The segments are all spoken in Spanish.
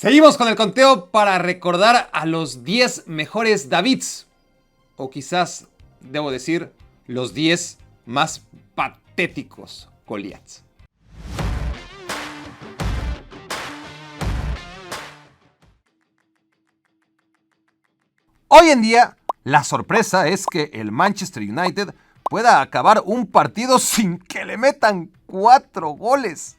Seguimos con el conteo para recordar a los 10 mejores Davids. O quizás, debo decir, los 10 más patéticos Goliaths. Hoy en día, la sorpresa es que el Manchester United pueda acabar un partido sin que le metan 4 goles.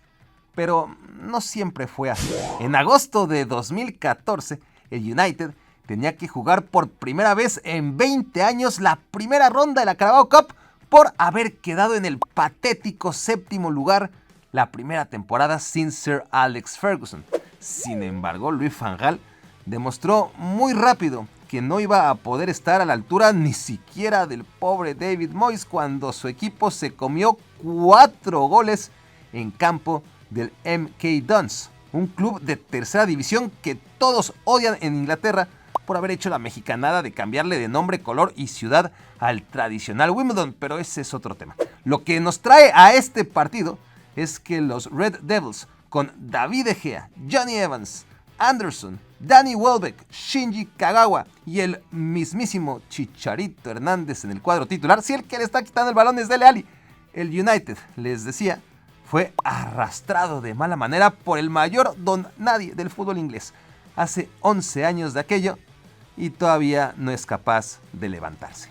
Pero no siempre fue así. En agosto de 2014, el United tenía que jugar por primera vez en 20 años la primera ronda de la Carabao Cup por haber quedado en el patético séptimo lugar la primera temporada sin Sir Alex Ferguson. Sin embargo, Louis van Gaal demostró muy rápido que no iba a poder estar a la altura ni siquiera del pobre David Moyes cuando su equipo se comió 4 goles en campo del MK Dons, un club de tercera división que todos odian en Inglaterra por haber hecho la mexicanada de cambiarle de nombre, color y ciudad al tradicional Wimbledon, pero ese es otro tema. Lo que nos trae a este partido es que los Red Devils, con David De Gea, Johnny Evans, Anderson, Danny Welbeck, Shinji Kagawa y el mismísimo Chicharito Hernández en el cuadro titular, si el que le está quitando el balón es Dele Alli, el United, les decía, fue arrastrado de mala manera por el mayor don nadie del fútbol inglés. Hace 11 años de aquello y todavía no es capaz de levantarse.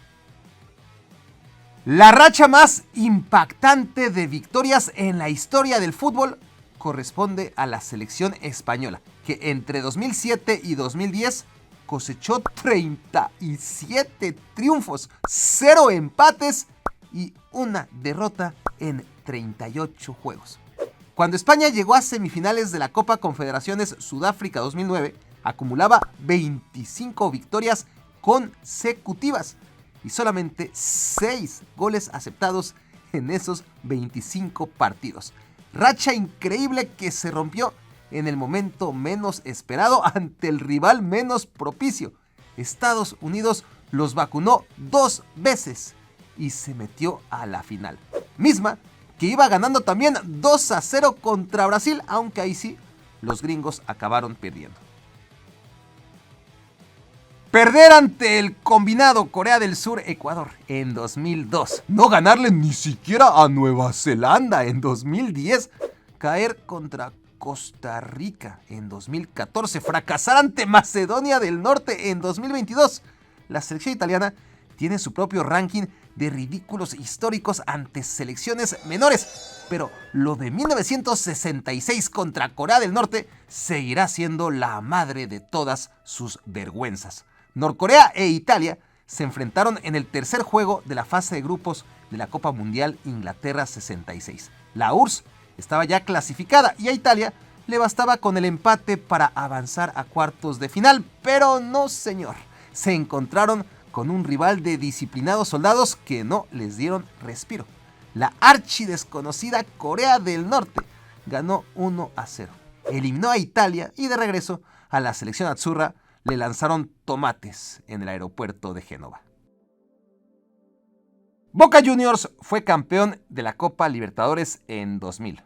La racha más impactante de victorias en la historia del fútbol corresponde a la selección española, que entre 2007 y 2010 cosechó 37 triunfos, 0 empates y una derrota en 38 juegos. Cuando España llegó a semifinales de la Copa Confederaciones Sudáfrica 2009, acumulaba 25 victorias consecutivas y solamente 6 goles aceptados en esos 25 partidos. Racha increíble que se rompió en el momento menos esperado ante el rival menos propicio. Estados Unidos los vacunó 2 veces y se metió a la final, misma que iba ganando también 2-0 contra Brasil, aunque ahí sí, los gringos acabaron perdiendo. Perder ante el combinado Corea del Sur-Ecuador en 2002, no ganarle ni siquiera a Nueva Zelanda en 2010, caer contra Costa Rica en 2014, fracasar ante Macedonia del Norte en 2022. La selección italiana tiene su propio ranking de ridículos históricos ante selecciones menores, pero lo de 1966 contra Corea del Norte seguirá siendo la madre de todas sus vergüenzas. Norcorea e Italia se enfrentaron en el tercer juego de la fase de grupos de la Copa Mundial Inglaterra 66. La URSS estaba ya clasificada y a Italia le bastaba con el empate para avanzar a cuartos de final, pero no señor, se encontraron con un rival de disciplinados soldados que no les dieron respiro. La archidesconocida Corea del Norte ganó 1-0. Eliminó a Italia y de regreso a la selección azzurra le lanzaron tomates en el aeropuerto de Génova. Boca Juniors fue campeón de la Copa Libertadores en 2000,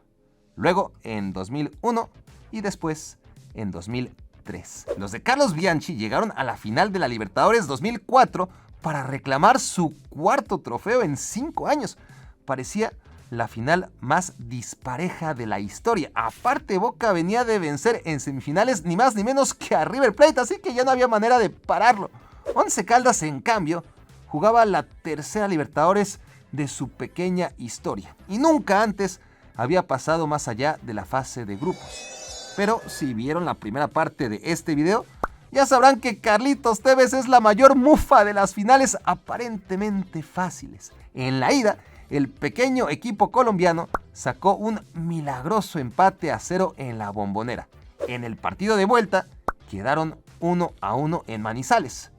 luego en 2001 y después en 2003. Los de Carlos Bianchi llegaron a la final de la Libertadores 2004 para reclamar su cuarto trofeo en 5 años. Parecía la final más dispareja de la historia. Aparte, Boca venía de vencer en semifinales ni más ni menos que a River Plate, así que ya no había manera de pararlo. Once Caldas, en cambio, jugaba la tercera Libertadores de su pequeña historia y nunca antes había pasado más allá de la fase de grupos. Pero si vieron la primera parte de este video, ya sabrán que Carlitos Tevez es la mayor mufa de las finales aparentemente fáciles. En la ida, el pequeño equipo colombiano sacó un milagroso empate a 0 en la Bombonera. En el partido de vuelta, quedaron 1-1 en Manizales.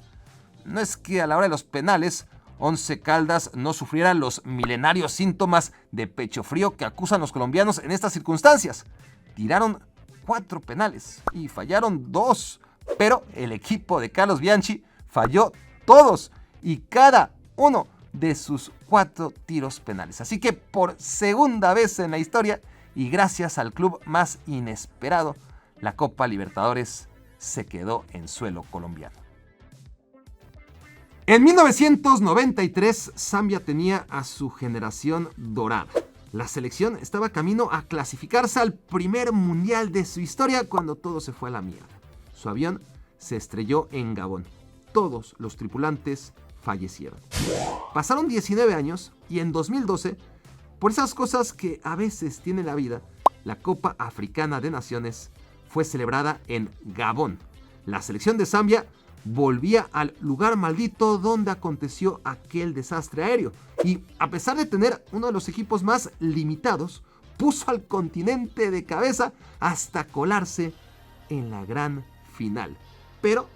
No es que a la hora de los penales, Once Caldas no sufriera los milenarios síntomas de pecho frío que acusan los colombianos en estas circunstancias. Tiraron 4 penales y fallaron 2, pero el equipo de Carlos Bianchi falló todos y cada uno de sus 4 tiros penales. Así que por segunda vez en la historia y gracias al club más inesperado, la Copa Libertadores se quedó en suelo colombiano. En 1993, Zambia tenía a su generación dorada. La selección estaba camino a clasificarse al primer mundial de su historia cuando todo se fue a la mierda. Su avión se estrelló en Gabón. Todos los tripulantes fallecieron. Pasaron 19 años y en 2012, por esas cosas que a veces tiene la vida, la Copa Africana de Naciones fue celebrada en Gabón. La selección de Zambia volvía al lugar maldito donde aconteció aquel desastre aéreo y, a pesar de tener uno de los equipos más limitados, puso al continente de cabeza hasta colarse en la gran final. Pero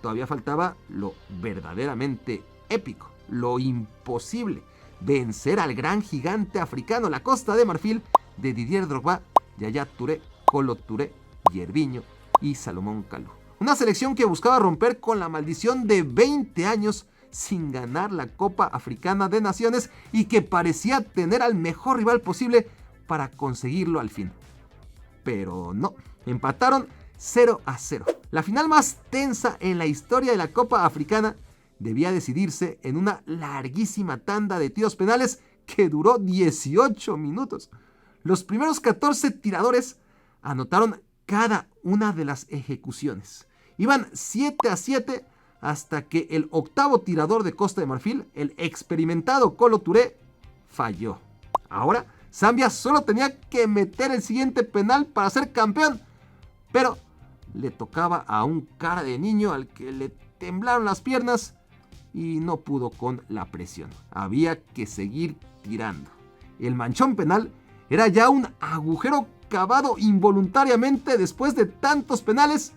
todavía faltaba lo verdaderamente épico, lo imposible: vencer al gran gigante africano, la Costa de Marfil, de Didier Drogba, Yaya Touré, Kolo Touré, Gervinho y Salomón Kalou. Una selección que buscaba romper con la maldición de 20 años sin ganar la Copa Africana de Naciones y que parecía tener al mejor rival posible para conseguirlo al fin. Pero no, empataron 0-0. La final más tensa en la historia de la Copa Africana debía decidirse en una larguísima tanda de tiros penales que duró 18 minutos. Los primeros 14 tiradores anotaron cada una de las ejecuciones. Iban 7-7 hasta que el octavo tirador de Costa de Marfil, el experimentado Kolo Touré, falló. Ahora, Zambia solo tenía que meter el siguiente penal para ser campeón, pero le tocaba a un cara de niño al que le temblaron las piernas y no pudo con la presión. Había que seguir tirando. El manchón penal era ya un agujero cavado involuntariamente después de tantos penales,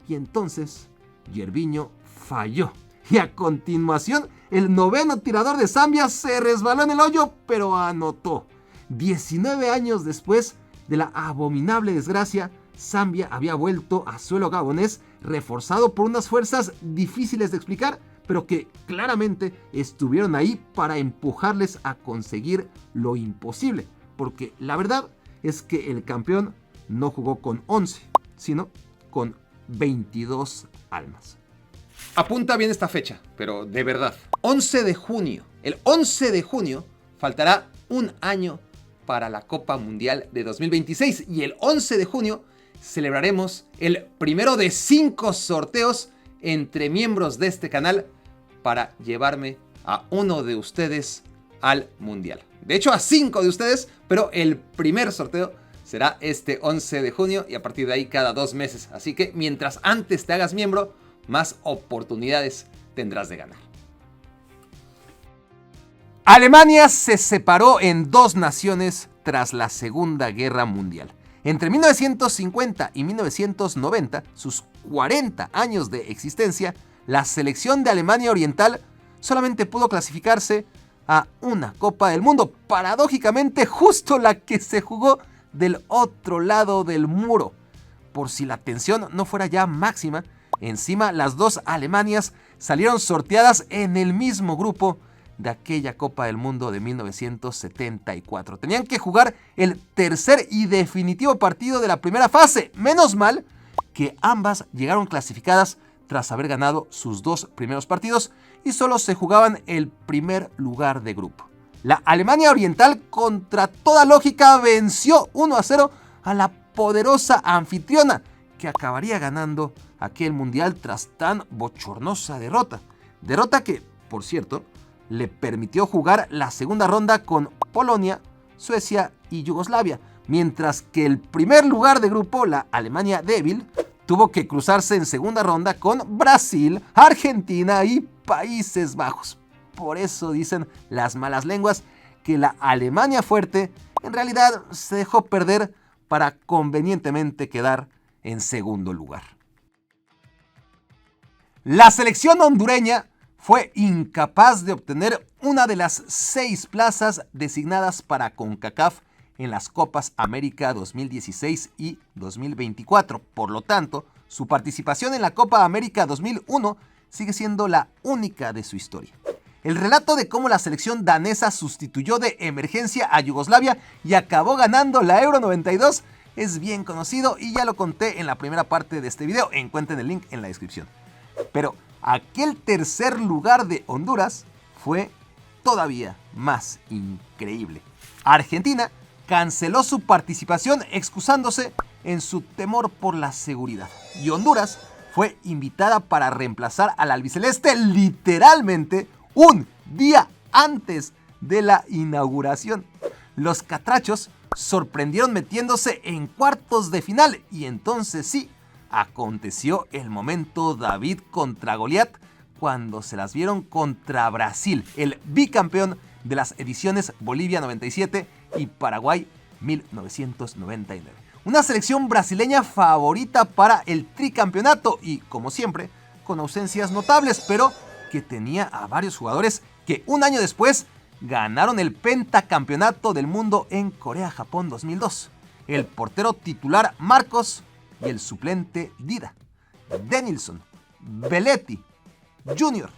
y entonces Gervinho falló. Y a continuación, el noveno tirador de Zambia se resbaló en el hoyo, pero anotó. 19 años después de la abominable desgracia, Zambia había vuelto a suelo gabonés, reforzado por unas fuerzas difíciles de explicar, pero que claramente estuvieron ahí para empujarles a conseguir lo imposible. Porque la verdad es que el campeón no jugó con 11, sino con 22 almas. Apunta bien esta fecha, pero de verdad. 11 de junio. El 11 de junio faltará un año para la Copa Mundial de 2026. Y el 11 de junio celebraremos el primero de 5 sorteos entre miembros de este canal para llevarme a uno de ustedes al Mundial. De hecho, a 5 de ustedes, pero el primer sorteo será este 11 de junio y a partir de ahí cada 2 meses. Así que mientras antes te hagas miembro, más oportunidades tendrás de ganar. Alemania se separó en 2 naciones tras la Segunda Guerra Mundial. Entre 1950 y 1990, sus 40 años de existencia, la selección de Alemania Oriental solamente pudo clasificarse a una Copa del Mundo, paradójicamente justo la que se jugó del otro lado del muro. Por si la tensión no fuera ya máxima, encima las 2 Alemanias salieron sorteadas en el mismo grupo de aquella Copa del Mundo de 1974. Tenían que jugar el tercer y definitivo partido de la primera fase. Menos mal que ambas llegaron clasificadas tras haber ganado sus 2 primeros partidos y solo se jugaban el primer lugar de grupo. La Alemania Oriental, contra toda lógica, venció 1-0 a la poderosa anfitriona, que acabaría ganando aquel mundial tras tan bochornosa derrota. Derrota que, por cierto, le permitió jugar la segunda ronda con Polonia, Suecia y Yugoslavia, mientras que el primer lugar de grupo, la Alemania débil, tuvo que cruzarse en segunda ronda con Brasil, Argentina y Países Bajos. Por eso dicen las malas lenguas que la Alemania fuerte en realidad se dejó perder para convenientemente quedar en segundo lugar. La selección hondureña fue incapaz de obtener una de las 6 plazas designadas para CONCACAF en las Copas América 2016 y 2024. Por lo tanto, su participación en la Copa América 2001 sigue siendo la única de su historia. El relato de cómo la selección danesa sustituyó de emergencia a Yugoslavia y acabó ganando la Euro 92 es bien conocido y ya lo conté en la primera parte de este video, encuentren el link en la descripción. Pero aquel tercer lugar de Honduras fue todavía más increíble. Argentina canceló su participación excusándose en su temor por la seguridad. Y Honduras fue invitada para reemplazar al albiceleste literalmente un día antes de la inauguración. Los catrachos sorprendieron metiéndose en cuartos de final y entonces sí, aconteció el momento David contra Goliat cuando se las vieron contra Brasil, el bicampeón de las ediciones Bolivia 97 y Paraguay 1999. Una selección brasileña favorita para el tricampeonato y, como siempre, con ausencias notables, pero que tenía a varios jugadores que un año después ganaron el pentacampeonato del mundo en Corea-Japón 2002. El portero titular Marcos y el suplente Dida, Denilson, Belletti, Junior,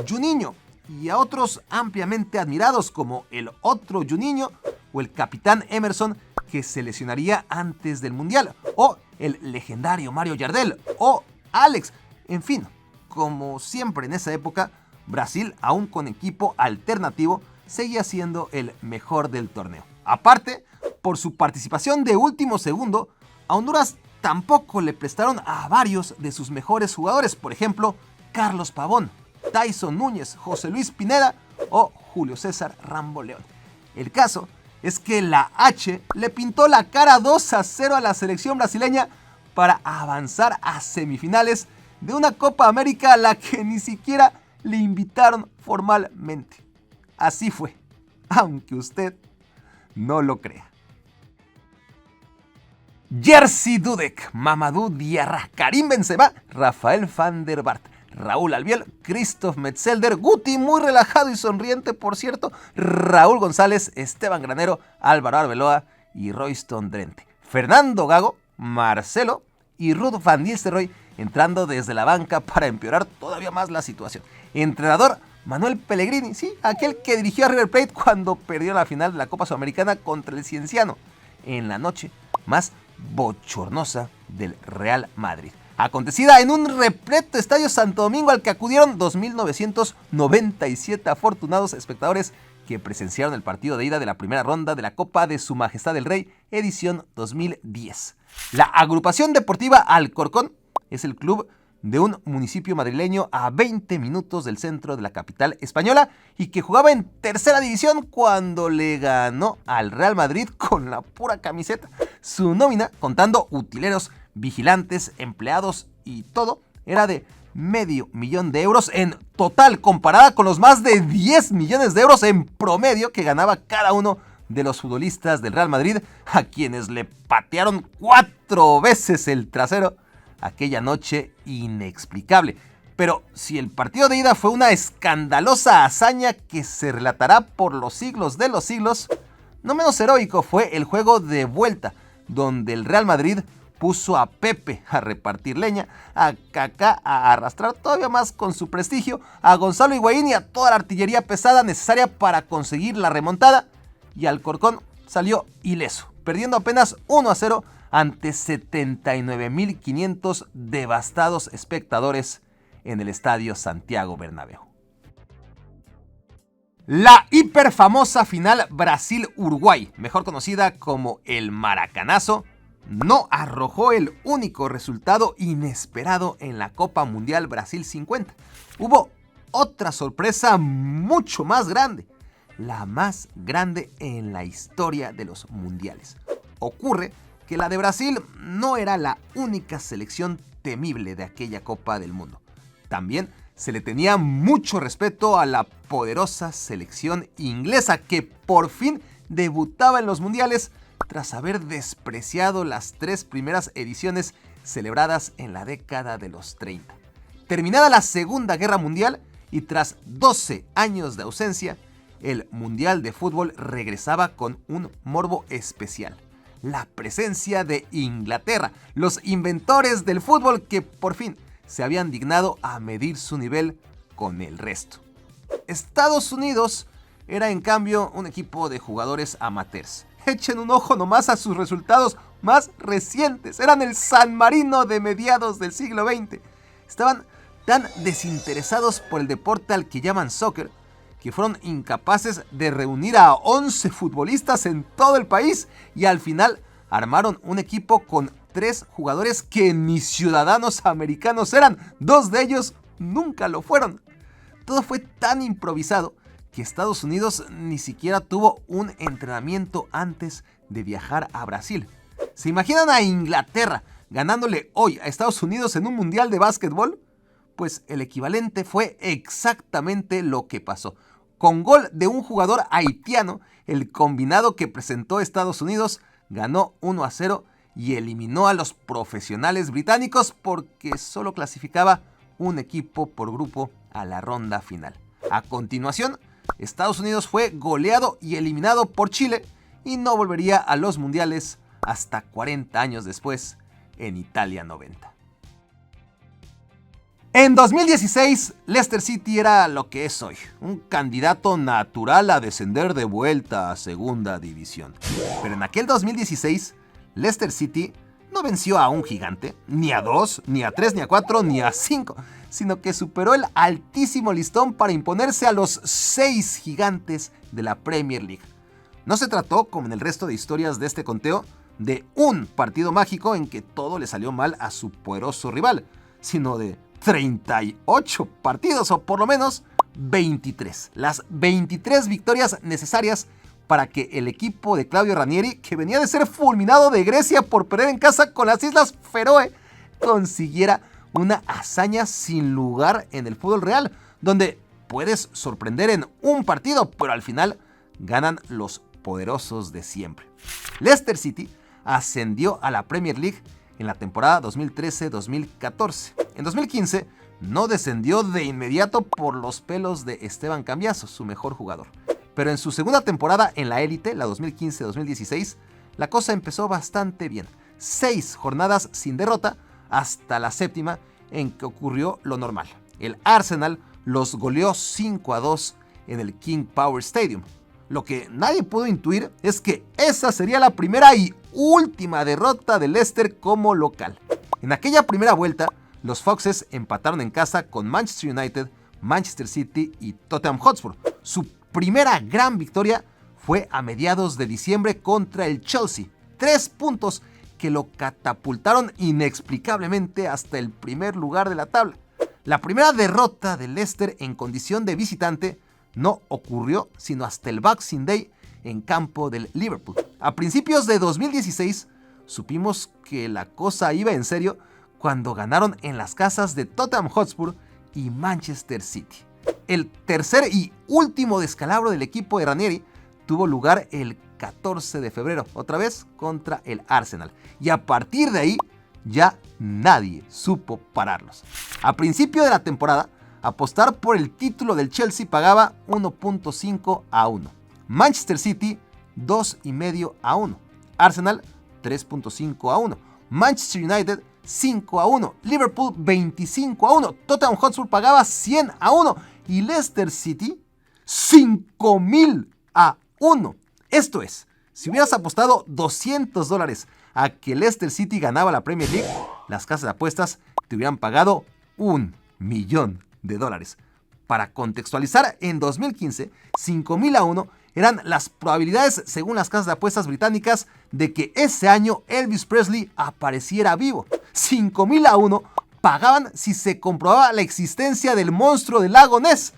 Juninho y a otros ampliamente admirados como el otro Juninho o el capitán Emerson que se lesionaría antes del Mundial, o el legendario Mario Jardel o Alex. En fin, como siempre en esa época, Brasil, aún con equipo alternativo, seguía siendo el mejor del torneo. Aparte, por su participación de último segundo, a Honduras tampoco le prestaron a varios de sus mejores jugadores, por ejemplo, Carlos Pavón, Tyson Núñez, José Luis Pineda o Julio César Rambo León. El caso es que la H le pintó la cara 2-0 a la selección brasileña para avanzar a semifinales de una Copa América a la que ni siquiera le invitaron formalmente. Así fue, aunque usted no lo crea. Jerzy Dudek, Mamadou Diarra, Karim Benzema, Rafael van der Vaart, Raúl Albiol, Christoph Metzelder, Guti, muy relajado y sonriente, por cierto, Raúl González, Esteban Granero, Álvaro Arbeloa y Royston Drenthe. Fernando Gago, Marcelo y Ruud van Nistelrooy entrando desde la banca para empeorar todavía más la situación. Entrenador Manuel Pellegrini, sí, aquel que dirigió a River Plate cuando perdió la final de la Copa Sudamericana contra el Cienciano, en la noche más bochornosa del Real Madrid. Acontecida en un repleto estadio Santo Domingo al que acudieron 2.997 afortunados espectadores que presenciaron el partido de ida de la primera ronda de la Copa de Su Majestad el Rey, edición 2010. La agrupación deportiva Alcorcón es el club de un municipio madrileño a 20 minutos del centro de la capital española y que jugaba en tercera división cuando le ganó al Real Madrid con la pura camiseta. Su nómina, contando utileros, vigilantes, empleados y todo, era de $500,000 de euros en total, comparada con los más de 10 millones de euros en promedio que ganaba cada uno de los futbolistas del Real Madrid, a quienes le patearon 4 veces el trasero aquella noche inexplicable. Pero si el partido de ida fue una escandalosa hazaña que se relatará por los siglos de los siglos, no menos heroico fue el juego de vuelta, donde el Real Madrid puso a Pepe a repartir leña, a Kaká a arrastrar todavía más con su prestigio, a Gonzalo Higuaín y a toda la artillería pesada necesaria para conseguir la remontada, y Alcorcón salió ileso, perdiendo apenas 1-0 ante 79.500 devastados espectadores en el estadio Santiago Bernabéu. La hiperfamosa final Brasil-Uruguay, mejor conocida como el Maracanazo, no arrojó el único resultado inesperado en la Copa Mundial Brasil 50. Hubo otra sorpresa mucho más grande, la más grande en la historia de los mundiales. Ocurre que la de Brasil no era la única selección temible de aquella Copa del Mundo. También se le tenía mucho respeto a la poderosa selección inglesa que por fin debutaba en los mundiales tras haber despreciado las 3 primeras ediciones celebradas en la década de los 30. Terminada la Segunda Guerra Mundial y tras 12 años de ausencia, el Mundial de Fútbol regresaba con un morbo especial: la presencia de Inglaterra, los inventores del fútbol que por fin se habían dignado a medir su nivel con el resto. Estados Unidos era en cambio un equipo de jugadores amateurs, Echen un ojo nomás a sus resultados más recientes. Eran el San Marino de mediados del siglo XX. Estaban tan desinteresados por el deporte al que llaman soccer, que fueron incapaces de reunir a 11 futbolistas en todo el país y al final armaron un equipo con 3 jugadores que ni ciudadanos americanos eran. 2 de ellos nunca lo fueron. Todo fue tan improvisado que Estados Unidos ni siquiera tuvo un entrenamiento antes de viajar a Brasil. ¿Se imaginan a Inglaterra ganándole hoy a Estados Unidos en un mundial de básquetbol? Pues el equivalente fue exactamente lo que pasó. Con gol de un jugador haitiano, el combinado que presentó Estados Unidos ganó 1-0 y eliminó a los profesionales británicos porque solo clasificaba un equipo por grupo a la ronda final. A continuación, Estados Unidos fue goleado y eliminado por Chile y no volvería a los mundiales hasta 40 años después, en Italia 90. En 2016, Leicester City era lo que es hoy, un candidato natural a descender de vuelta a segunda división. Pero en aquel 2016, Leicester City no venció a un gigante, ni a 2, ni a 3, ni a 4, ni a 5, sino que superó el altísimo listón para imponerse a los 6 gigantes de la Premier League. No se trató, como en el resto de historias de este conteo, de un partido mágico en que todo le salió mal a su poderoso rival, sino de 38 partidos, o por lo menos 23. Las 23 victorias necesarias para que el equipo de Claudio Ranieri, que venía de ser fulminado de Grecia por perder en casa con las Islas Feroe, consiguiera una hazaña sin lugar en el fútbol real, donde puedes sorprender en un partido, pero al final ganan los poderosos de siempre. Leicester City ascendió a la Premier League en la temporada 2013-2014. En 2015 no descendió de inmediato por los pelos de Esteban Cambiaso, su mejor jugador. Pero en su segunda temporada en la élite, la 2015-2016, la cosa empezó bastante bien. 6 jornadas sin derrota hasta la séptima, en que ocurrió lo normal. El Arsenal los goleó 5-2 en el King Power Stadium. Lo que nadie pudo intuir es que esa sería la primera y última derrota de Leicester como local. En aquella primera vuelta, los Foxes empataron en casa con Manchester United, Manchester City y Tottenham Hotspur. Su primera gran victoria fue a mediados de diciembre contra el Chelsea. 3 puntos que lo catapultaron inexplicablemente hasta el primer lugar de la tabla. La primera derrota de Leicester en condición de visitante no ocurrió sino hasta el Boxing Day en campo del Liverpool. A principios de 2016 supimos que la cosa iba en serio cuando ganaron en las casas de Tottenham Hotspur y Manchester City. El tercer y último descalabro del equipo de Ranieri tuvo lugar el 14 de febrero, otra vez contra el Arsenal. Y a partir de ahí ya nadie supo pararlos. A principio de la temporada, apostar por el título del Chelsea pagaba 1.5 a 1. Manchester City 2.5 a 1. Arsenal 3.5 a 1. Manchester United 5 a 1. Liverpool 25 a 1. Tottenham Hotspur pagaba 100 a 1. Y Leicester City 5.000 a 1. Esto es, si hubieras apostado $200 a que Leicester City ganaba la Premier League, las casas de apuestas te hubieran pagado $1 millón. Para contextualizar, en 2015, 5.000 a 1 eran las probabilidades, según las casas de apuestas británicas, de que ese año Elvis Presley apareciera vivo. 5.000 a 1 pagaban si se comprobaba la existencia del monstruo del lago Ness.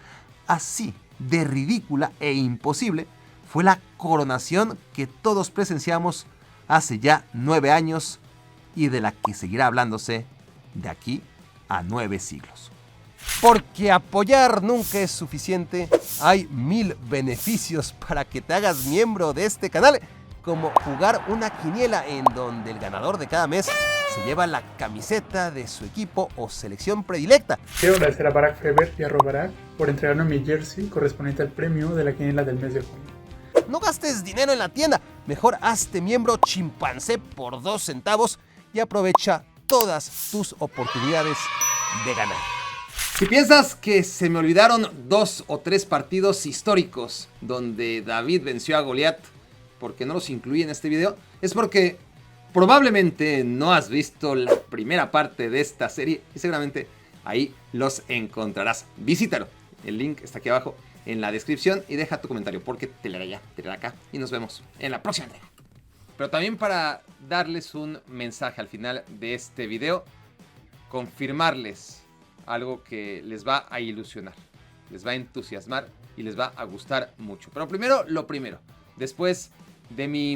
Así de ridícula e imposible fue la coronación que todos presenciamos hace ya 9 años y de la que seguirá hablándose de aquí a 9 siglos. Porque apoyar nunca es suficiente, hay 1000 beneficios para que te hagas miembro de este canal, como jugar una quiniela en donde el ganador de cada mes se lleva la camiseta de su equipo o selección predilecta. Quiero agradecer a Barack Feber y a Robarak por entregarme mi jersey correspondiente al premio de la quiniela del mes de junio. No gastes dinero en la tienda, mejor hazte miembro chimpancé por 2 centavos y aprovecha todas tus oportunidades de ganar. Si piensas que se me olvidaron 2 o 3 partidos históricos donde David venció a Goliat, porque no los incluí en este video es porque probablemente no has visto la primera parte de esta serie y seguramente ahí los encontrarás. Visítalo, el link está aquí abajo en la descripción y deja tu comentario porque te leeré allá, te leeré acá y nos vemos en la próxima entrega. Pero también para darles un mensaje al final de este video, confirmarles algo que les va a ilusionar, les va a entusiasmar y les va a gustar mucho. Pero primero, lo primero, después de mi